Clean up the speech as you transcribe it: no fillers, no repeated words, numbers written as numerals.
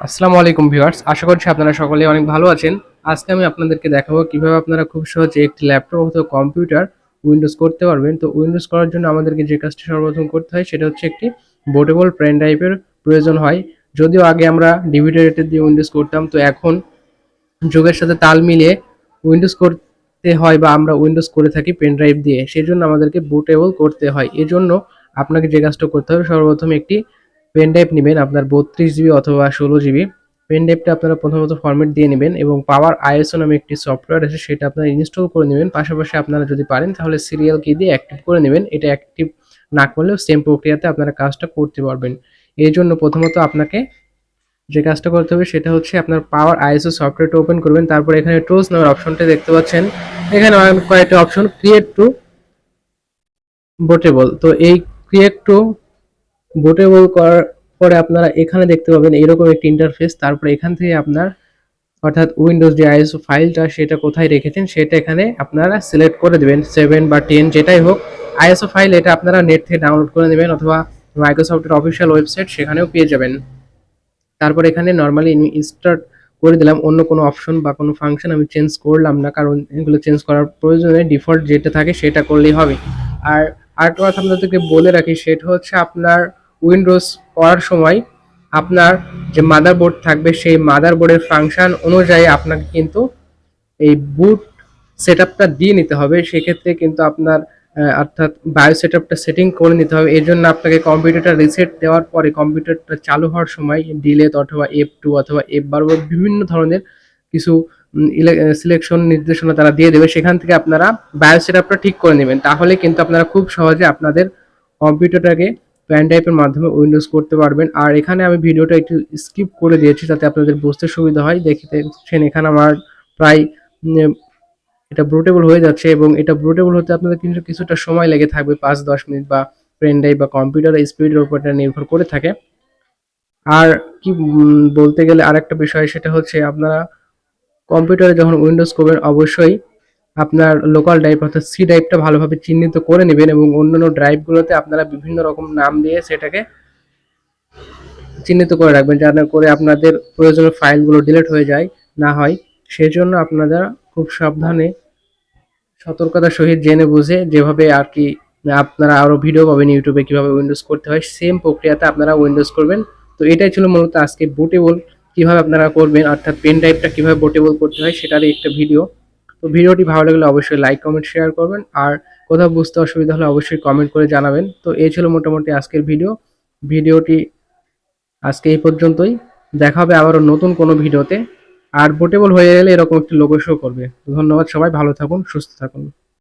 আসসালামু আলাইকুম ভিউয়ার্স, আশা করছি আপনারা সকলেই অনেক ভালো আছেন। আজকে আমি আপনাদেরকে দেখাবো কিভাবে আপনারা খুব সহজে একটি ল্যাপটপ অথবা কম্পিউটার উইন্ডোজ করতে পারবেন। তো উইন্ডোজ করার জন্য আমাদেরকে যে কাজটি সর্বপ্রথম করতে হয় সেটা হচ্ছে একটি বুটেবল পেন ড্রাইভের প্রয়োজন হয়। যদিও আগে আমরা ডিভিডি রেটে দিয়ে উইন্ডোজ করতাম, তো এখন যুগের সাথে তাল মিলিয়ে উইন্ডোজ করতে হয় বা আমরা উইন্ডোজ করে থাকি পেন ড্রাইভ দিয়ে। সেজন্য আমাদেরকে বুটেবল করতে হয়। এজন্য আপনাকে যে কাজটা করতে হবে, সর্বপ্রথম একটি পেন ড্রাইভ নেবেন আপনার 32 জিবি অথবা 16 জিবি। পেন ড্রাইভটা আপনারা প্রথমত ফরম্যাট দিয়ে নেবেন এবং পাওয়ার আইএসও নামে একটি সফটওয়্যার আছে, সেটা আপনারা ইনস্টল করে নেবেন। পাশাপাশি আপনারা যদি পারেন তাহলে সিরিয়াল কি দিয়ে অ্যাক্টিভ করে নেবেন। এটা অ্যাক্টিভ না করলেও সেম প্রক্রিয়াতে আপনারা কাজটা করতে পারবেন। এই জন্য প্রথমত আপনাকে যে কাজটা করতে হবে সেটা হচ্ছে আপনার পাওয়ার আইএসও সফটওয়্যারটা ওপেন করবেন। তারপর এখানে টুলস নামের অপশনটা দেখতে পাচ্ছেন, এখানে কয়েকটা অপশন ক্রিয়েট টু বুটেবল। তো এই ক্রিয়েট টু বুটেবল করার পরে আপনারা এখানে দেখতে পাবেন এরকম একটি ইন্টারফেস। তারপরে এখান থেকে আপনার অর্থাৎ উইন্ডোজ যে আইএসও ফাইলটা সেটা কোথায় রেখেছেন সেটা এখানে আপনারা সিলেক্ট করে দেবেন, 7 বা 10 যেটাই হোক। আইএসও ফাইল এটা আপনারা নেট থেকে ডাউনলোড করে নেবেন অথবা মাইক্রোসফটের অফিসিয়াল ওয়েবসাইট সেখানেও পেয়ে যাবেন। তারপর এখানে নর্মালি স্টার্ট করে দিলাম, অন্য কোনো অপশন বা কোনো ফাংশন আমি চেঞ্জ করলাম না, কারণ এগুলো চেঞ্জ করার প্রয়োজনে ডিফল্ট যেটা থাকে সেটা করলেই হবে। আর আরেকটা কথা আপনাদেরকে বলে রাখি, সেটা হচ্ছে আপনার উইন্ডোজ করার সময় আপনার যে মাদারবোর্ড থাকবে সেই মাদারবোর্ডের ফাংশন অনুযায়ী আপনাকে কিন্তু এই বুট সেটআপটা দিয়ে নিতে হবে। সেক্ষেত্রে কিন্তু আপনার অর্থাৎ বায়ো সেটআপটা সেটিং করে নিতে হবে। এই জন্য আপনাকে কম্পিউটারটা রিসেট দেওয়ার পরে কম্পিউটারটা চালু হওয়ার সময় ডিলেট অথবা F2 অথবা F12 বিভিন্ন ধরনের কিছু সিলেকশন নির্দেশনা তারা দিয়ে দেবে, সেখান থেকে আপনারা বায়ো সেটআপটা ঠিক করে নেবেন। তাহলে কিন্তু আপনারা খুব সহজে আপনাদের কম্পিউটারটাকে পেন ড্রাইভের মাধ্যমে উইন্ডোজ করতে পারবেন। আর এখানে আমি ভিডিওটা একটু স্কিপ করে দিয়েছি যাতে আপনাদের বুঝতে সুবিধা হয়। দেখতেছেন এখানে আমার প্রায় এটা বুটেবল হয়ে যাচ্ছে এবং এটা বুটেবল হতে আপনাদের কিন্তু কিছুটা সময় লেগে থাকবে, 5-10 মিনিট, বা পেন ড্রাইভ বা কম্পিউটারের স্পিডের উপর এটা নির্ভর করে থাকে। আর কি বলতে গেলে আরেকটা বিষয়, সেটা হচ্ছে আপনারা কম্পিউটারে যখন উইন্ডোজ করবেন অবশ্যই আপনার লোকাল ড্রাইভ অর্থাৎ সি ড্রাইভটা ভালোভাবে চিহ্নিত করে নেবেন এবং অন্যান্য ড্রাইভগুলোতে আপনারা বিভিন্ন রকম নাম দিয়ে সেটাকে চিহ্নিত করে রাখবেন, যাতে করে আপনাদের প্রয়োজনীয় ফাইলগুলো ডিলিট হয়ে যায় না হয়। সেজন্য আপনারা খুব সাবধানে সতর্কতার সহিত জেনে বুঝে যেভাবে আর কি আপনারা আরো ভিডিও পাবেন ইউটিউবে কিভাবে উইন্ডোজ করতে হয়, সেম প্রক্রিয়াতে আপনারা উইন্ডোজ করবেন। তো এটাই ছিল মূলত আজকে বুটেবল কিভাবে আপনারা করবেন, অর্থাৎ পেন ড্রাইভটা কিভাবে বুটেবল করতে হয় সেটারই একটা ভিডিও। তো ভিডিওটি ভালো লাগলে অবশ্যই লাইক কমেন্ট শেয়ার করবেন, আর কোথাও বুঝতে অসুবিধা হলে অবশ্যই কমেন্ট করে জানাবেন। তো এই ছিল মোটামুটি আজকের ভিডিওটি আজকে এই পর্যন্তই। দেখা হবে আবারও নতুন কোনো ভিডিওতে। আর বুটেবল হয়ে গেলে এরকম একটি লোগো শো করবে। ধন্যবাদ, সবাই ভালো থাকুন, সুস্থ থাকুন।